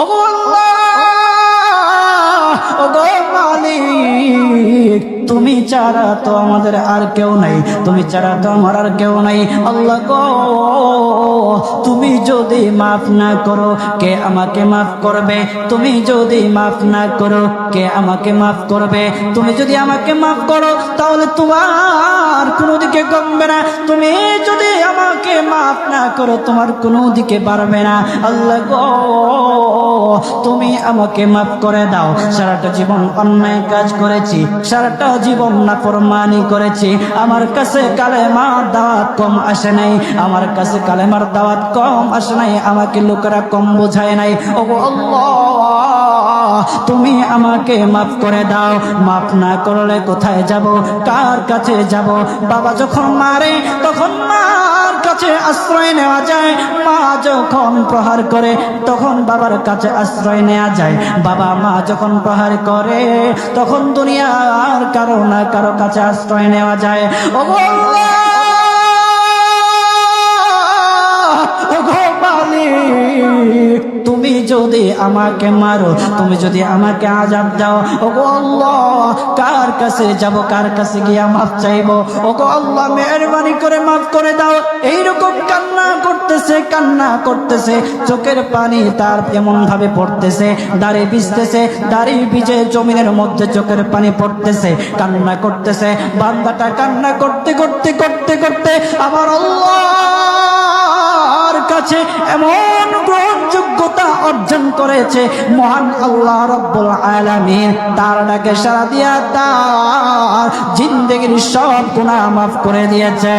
ওগো আল্লাহ, ওগো মালিক, তুমি ছাড়া তো আমাদের আর কেউ নাই, তুমি ছাড়া তো আমার আর কেউ নাই। আল্লাহ গো, তুমি যদি মাফ না করো কে আমাকে মাফ করবে? তুমি যদি মাফ না করো কে আমাকে মাফ করবে? তুমি যদি আমাকে মাফ করো তাহলে তোমার কোনো দিকে কমবে না, তুমি যদি আমাকে মাফ না করো তোমার কোনো দিকে বাড়বে না। আল্লাহ গো, তুমি আমাকে মাফ করে দাও। সারাটা জীবন অন্যায় কাজ করেছি, সারাটা জীবন নাফরমানি করেছি, আমার কাছে কালেমার দাওয়াত কম আসে নাই, আমার কাছে কালেমার দাওয়াত কম আসে নাই, আমাকে লোকেরা কম বোঝায় নাই। ওগো আল্লাহ, তুমি আমাকে মাফ করে দাও। মাফ না করলে কোথায় যাব, কার কাছে যাব? বাবা যখন মারে তখন মার কাছে আশ্রয় নেওয়া যায়, মা যখন প্রহার করে তখন বাবার কাছে আশ্রয় নেওয়া যায়, বাবা মা যখন প্রহার করে তখন দুনিয়ার কারো না কারো কাছে আশ্রয় নেওয়া যায়। ওগো আল্লাহ, ওগো মালিক, তুমি যদি আমাকে মারো, তুমি যদি আমাকে আযাব দাও, ওগো আল্লাহ, কার কাছে যাব, কার কাছে গিয়া মাফ চাইবো? ওগো আল্লাহ, মেহেরবানি করে মাফ করে দাও। এইরকম কান্না করতেছে, কান্না করতেছে, চোখের পানি তার এমন ভাবে পড়তেছে, দাড়ি ভিজতেছে, দাড়ি ভিজে জমিনের মধ্যে চোখের পানি পড়তেছে, কান্না করতেছে। বান্দাটা কান্না করতে করতে করতে করতে আমার আল্লাহর কাছে এমন গ্রহণযোগ্যতা অর্জন করেছে, মহান আল্লাহ রাব্বুল আলামিন তার ডাকে সাড়া দিয়া তার জিন্দেগির সব গুনাহ মাফ করে দিয়েছে।